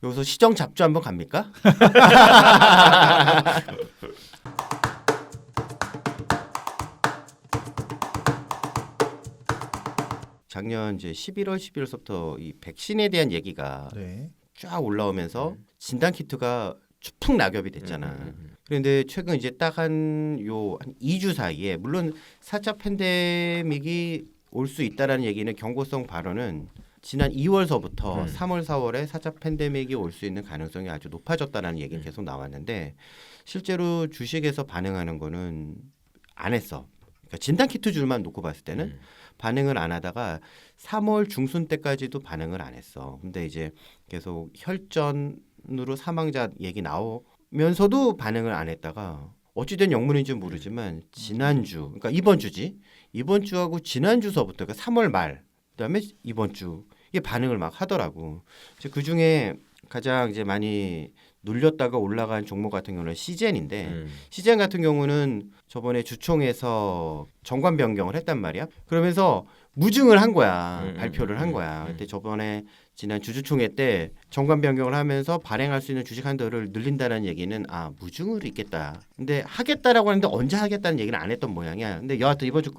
여기서 시정 잡주 한번 갑니까? 작년 이제 11월 12월서부터 이 백신에 대한 얘기가 네. 쫙 올라오면서 진단 키트가 추풍 낙엽이 됐잖아. 그런데 최근 이제 딱 한 2주 사이에 물론 4차 팬데믹이 올 수 있다라는 얘기는 경고성 발언은 지난 2월서부터 3월, 4월에 4차 팬데믹이 올 수 있는 가능성이 아주 높아졌다는 얘기는 계속 나왔는데 실제로 주식에서 반응하는 거는 안 했어. 그러니까 진단 키트 줄만 놓고 봤을 때는 반응을 안 하다가 3월 중순 때까지도 반응을 안 했어. 근데 이제 계속 혈전으로 사망자 얘기 나오면서도 반응을 안 했다가 어찌된 영문인지 모르지만 지난주, 그러니까 이번 주지. 이번 주하고 지난주서부터 그러니까 3월 말 그다음에 이번 주 이게 반응을 막 하더라고. 그 중에 가장 이제 많이 눌렸다가 올라간 종목 같은 경우는 시젠인데 시젠 같은 경우는 저번에 주총에서 정관 변경을 했단 말이야. 그러면서 무증을 한 거야. 발표를 한 거야. 그때 저번에 지난 주주총회 때 정관 변경을 하면서 발행할 수 있는 주식 한도를 늘린다는 얘기는 무증으로 있겠다. 근데 하겠다라고 하는데 언제 하겠다는 얘기는 안 했던 모양이야. 근데 여하튼 이번 주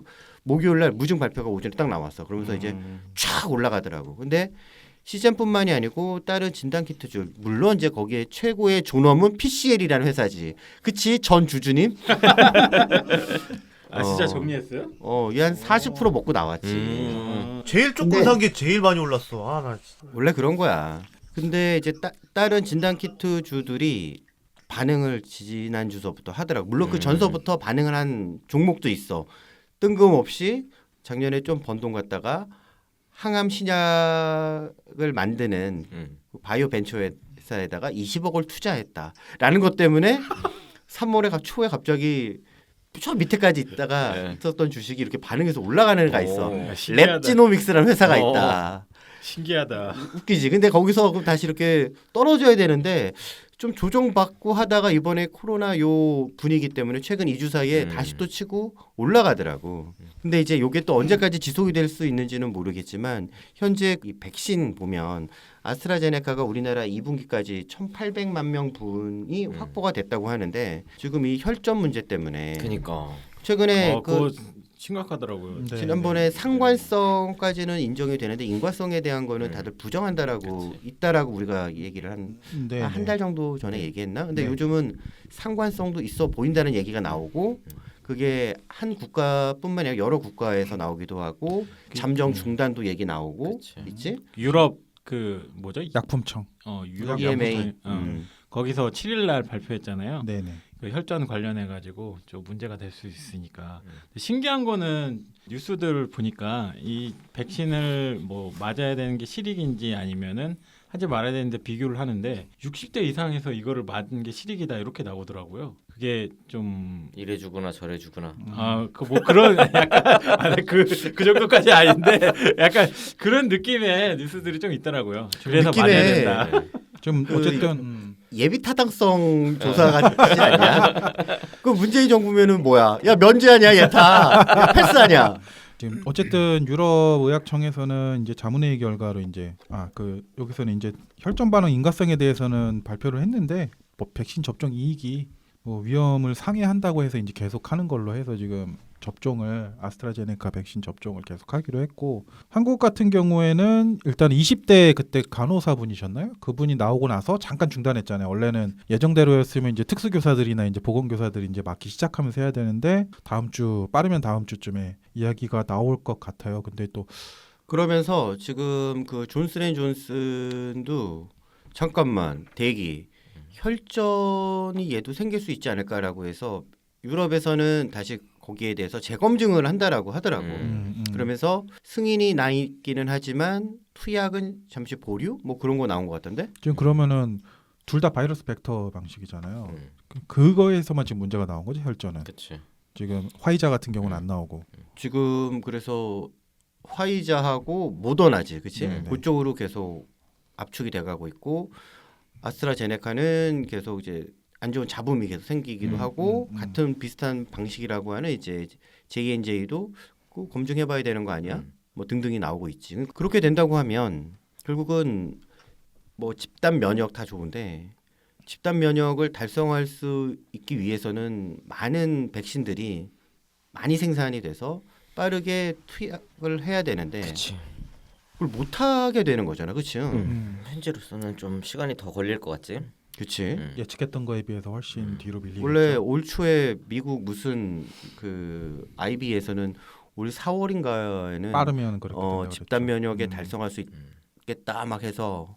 목요일 날 무증 발표가 오전에 딱 나왔어. 그러면서 이제 쫙 올라가더라고. 근데 시젠뿐만이 아니고 다른 진단키트줄 물론 이제 거기에 최고의 존엄은 PCL이라는 회사지. 그치 전 주주님? 진짜 정리했어요? 얘 한 40% 먹고 나왔지. 제일 조금 산 게 제일 많이 올랐어. 나 진짜. 원래 그런 거야. 근데 이제 다른 진단키트 주들이 반응을 지난 주서부터 하더라고. 물론 그 전서부터 반응을 한 종목도 있어. 뜬금없이 작년에 좀 번 돈 갖다가 항암 신약을 만드는 바이오 벤처 회사에다가 20억을 투자했다라는 것 때문에 3월에 초에 갑자기 저 밑에까지 있다가 있었던 주식이 이렇게 반응해서 올라가는 애가 있어. 랩지노믹스라는 회사가 있다. 신기하다. 웃기지. 근데 거기서 그럼 다시 이렇게 떨어져야 되는데 좀 조정받고 하다가 이번에 코로나 요 분위기 때문에 최근 2주 사이에 다시 또 치고 올라가더라고. 근데 이제 요게 또 언제까지 지속이 될 수 있는지는 모르겠지만 현재 이 백신 보면 아스트라제네카가 우리나라 2분기까지 1,800만 명 분이 확보가 됐다고 하는데 지금 이 혈전 문제 때문에 그러니까 최근에 그거 심각하더라고요. 네, 지난번에 상관성까지는 인정이 되는데 인과성에 대한 거는 다들 부정한다라고 있다라고 우리가 얘기를 한 달 정도 전에 얘기했나? 근데 요즘은 상관성도 있어 보인다는 얘기가 나오고 그게 한 국가뿐만 아니라 여러 국가에서 나오기도 하고 잠정 중단도 얘기 나오고 있지? 유럽 그 뭐죠? 약품청. 유럽 EMA 거기서 7일 날 발표했잖아요. 네네. 그 혈전 관련해 가지고 좀 문제가 될 수 있으니까 신기한 거는 뉴스들 보니까 이 백신을 뭐 맞아야 되는 게 실익인지 아니면은 하지 말아야 되는데 비교를 하는데 60대 이상에서 이거를 맞은 게 실익이다 이렇게 나오더라고요. 그게 좀 이래 주구나 저래 주구나. 그 뭐 그런 약간 그 정도까지 아닌데 약간 그런 느낌의 뉴스들이 좀 있더라고요. 그래서 느낌에 맞아야 된다. 좀 어쨌든 예비 타당성 조사 같지 않냐? 그 문재인 정부면은 뭐야? 야 면제하냐 예타? 야 패스하냐? 지금 어쨌든 유럽 의학청에서는 이제 자문회의 결과로 이제 여기서는 이제 혈전 반응 인과성에 대해서는 발표를 했는데 뭐 백신 접종 이익이 뭐 위험을 상회한다고 해서 이제 계속하는 걸로 해서 지금 접종을 아스트라제네카 백신 접종을 계속하기로 했고 한국 같은 경우에는 일단 20대 그때 간호사분이셨나요? 그분이 나오고 나서 잠깐 중단했잖아요. 원래는 예정대로였으면 이제 특수교사들이나 이제 보건교사들이 이제 맞기 시작하면서 해야 되는데 빠르면 다음 주쯤에 이야기가 나올 것 같아요. 근데 또 그러면서 지금 그 존슨앤존슨도 잠깐만 대기 혈전이 얘도 생길 수 있지 않을까라고 해서 유럽에서는 다시 거기에 대해서 재검증을 한다라고 하더라고. 그러면서 승인이 나 있기는 하지만 투약은 잠시 보류? 뭐 그런 거 나온 것 같던데? 지금 그러면은 둘 다 바이러스 벡터 방식이잖아요. 그거에서만 지금 문제가 나온 거지 혈전은. 그치. 지금 화이자 같은 경우는 안 나오고. 지금 그래서 화이자하고 모더나지, 그치? 그쪽으로 계속 압축이 돼가고 있고 아스트라제네카는 계속 이제 안 좋은 잡음이 계속 생기기도 하고 같은 비슷한 방식이라고 하는 이제 J&J도 꼭 검증해봐야 되는 거 아니야? 뭐 등등이 나오고 있지. 그렇게 된다고 하면 결국은 뭐 집단 면역 다 좋은데 집단 면역을 달성할 수 있기 위해서는 많은 백신들이 많이 생산이 돼서 빠르게 투약을 해야 되는데 그치. 그걸 못 하게 되는 거잖아, 그렇지? 현재로서는 좀 시간이 더 걸릴 것 같지. 그렇지. 예측했던 거에 비해서 훨씬 뒤로 밀리겠죠. 원래 올 초에 미국 무슨 그 IB에서는 올 4월인가에는 빠르면 그렇게 된다고 집단 그랬죠. 면역에 달성할 수 있겠다 막 해서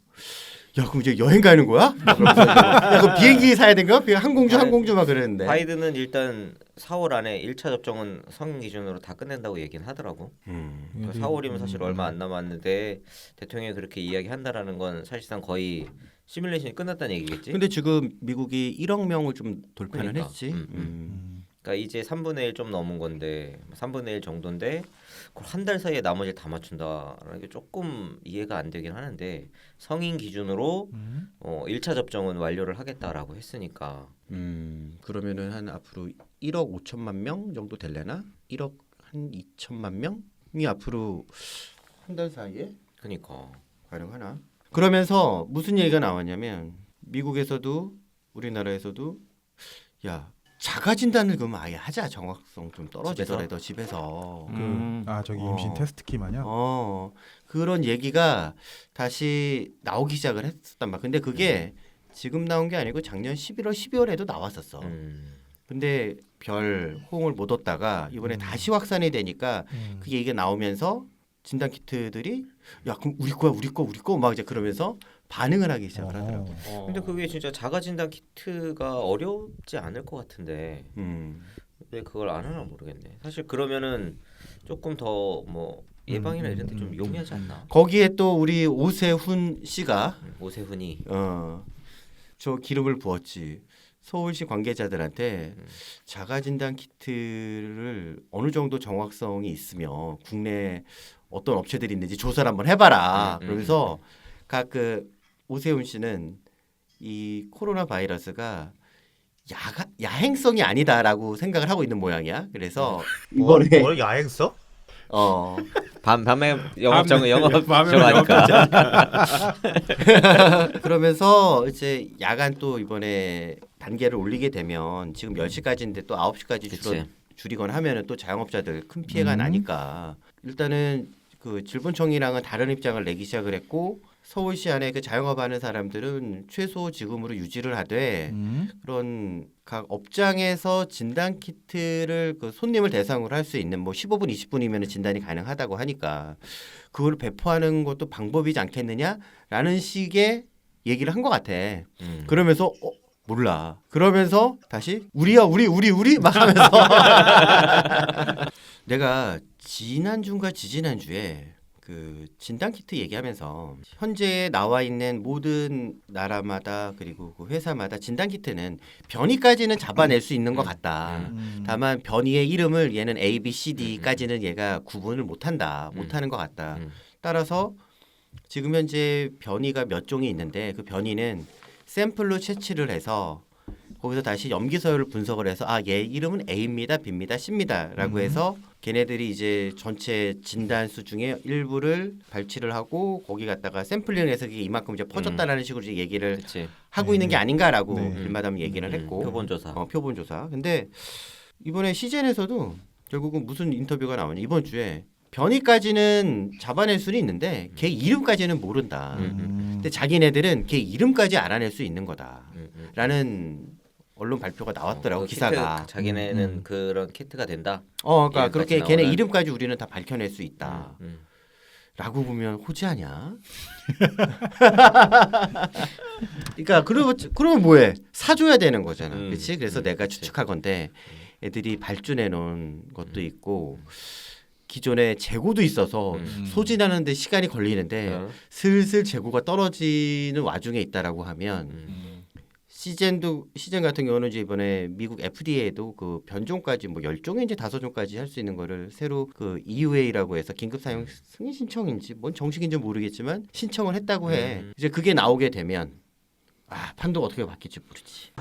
야 그럼 이제 여행 가는 거야? 막 그러면서 야 그럼 비행기 사야 되는 거야? 항공주 막 그랬는데. 바이든은 일단 4월 안에 1차 접종은 성인 기준으로 다 끝낸다고 얘기는 하더라고. 그러니까 4월이면 사실 얼마 안 남았는데 대통령이 그렇게 이야기한다라는 건 사실상 거의 시뮬레이션이 끝났다는 얘기겠지. 근데 지금 미국이 1억 명을 좀 돌파는 그러니까. 했지. 그러니까 이제 3분의 1 좀 넘은 건데 3분의 1 정도인데 그걸 한 달 사이에 나머지를 다 맞춘다라는 게 조금 이해가 안 되긴 하는데 성인 기준으로 1차 접종은 완료를 하겠다라고 했으니까 그러면은 한 앞으로 1억 5천만 명 정도 될래나? 1억 한 2천만 명이 앞으로 한 달 사이에 그러니까 가능하나? 그러면서 무슨 얘기가 나왔냐면 미국에서도 우리나라에서도 야 자가 진단을 그러면 아예 하자. 정확성 좀 떨어지더라도 집에서. 저기 임신 테스트키 마냥. 그런 얘기가 다시 나오기 시작을 했었단 말. 근데 그게 지금 나온 게 아니고 작년 11월, 12월에도 나왔었어. 근데 별 호응을 못 얻다가 이번에 다시 확산이 되니까 그 얘기가 나오면서 진단 키트들이 야 그럼 우리 거 막 이제 그러면서 반응을 하기 시작을 하더라고. 근데 그게 진짜 자가 진단 키트가 어렵지 않을 것 같은데 왜 그걸 안 하나 모르겠네. 사실 그러면은 조금 더 뭐 예방이나 이런 데 좀 용이하지 않나? 거기에 또 우리 오세훈 씨가 오세훈이 저 기름을 부었지. 서울시 관계자들한테 자가진단 키트를 어느 정도 정확성이 있으며 국내 어떤 업체들이 있는지 조사를 한번 해봐라. 그러면서 각 그 오세훈 씨는 이 코로나 바이러스가 야행성이 아니다라고 생각을 하고 있는 모양이야. 그래서 이번에 뭐 야행성? 밤에 영업 밤에 정하니까 그러면서 이제 야간 또 이번에 단계를 올리게 되면 지금 10시까지인데 또 9시까지 줄이거나 하면은 또 자영업자들 큰 피해가 나니까 일단은 그 질본청이랑은 다른 입장을 내기 시작을 했고 서울시 안에 그 자영업하는 사람들은 최소 지금으로 유지를 하되 그런 각 업장에서 진단 키트를 그 손님을 대상으로 할 수 있는 뭐 15분 20분이면 진단이 가능하다고 하니까 그걸 배포하는 것도 방법이지 않겠느냐라는 식의 얘기를 한 것 같아. 그러면서 몰라. 그러면서 다시 우리야 우리 막 하면서 내가 지난주인가 지지난주에 그 진단 키트 얘기하면서 현재 나와 있는 모든 나라마다 그리고 그 회사마다 진단 키트는 변이까지는 잡아낼 수 있는 것 같다. 다만 변이의 이름을 얘는 A, B, C, D까지는 얘가 구분을 못한다. 못하는 것 같다. 따라서 지금 현재 변이가 몇 종이 있는데 그 변이는 샘플로 채취를 해서 거기서 다시 염기서열을 분석을 해서 얘 이름은 A입니다, B입니다, C입니다라고 해서 걔네들이 이제 전체 진단수 중에 일부를 발치를 하고 거기 갖다가 샘플링해서 이만큼 이제 퍼졌다라는 식으로 이제 얘기를 하고 있는 게 아닌가라고 일마담 얘기를 했고 표본조사. 표본조사. 근데 이번에 시젠에서도 결국은 무슨 인터뷰가 나오냐 이번 주에 변이까지는 잡아낼 수는 있는데 걔 이름까지는 모른다. 근데 자기네들은 걔 이름까지 알아낼 수 있는 거다라는 언론 발표가 나왔더라고. 그 기사가. 키트, 자기네는 그런 키트가 된다. 그러니까 그렇게 이름까지 걔네 나오는? 이름까지 우리는 다 밝혀낼 수 있다. 라고 보면 호지하냐? 그러니까 그러면 뭐해? 사줘야 되는 거잖아. 그렇지? 그래서 내가 추측하건대 애들이 발주해 놓은 것도 있고 기존에 재고도 있어서 소진하는데 시간이 걸리는데 슬슬 재고가 떨어지는 와중에 있다라고 하면 시젠 같은 경우는 이제 이번에 미국 FDA도 그 변종까지 뭐 10종인지 5종까지 할 수 있는 거를 새로 그 EUA라고 해서 긴급 사용 승인 신청인지 뭔 정식인지 모르겠지만 신청을 했다고 해. 이제 그게 나오게 되면 판도가 어떻게 바뀔지 모르지.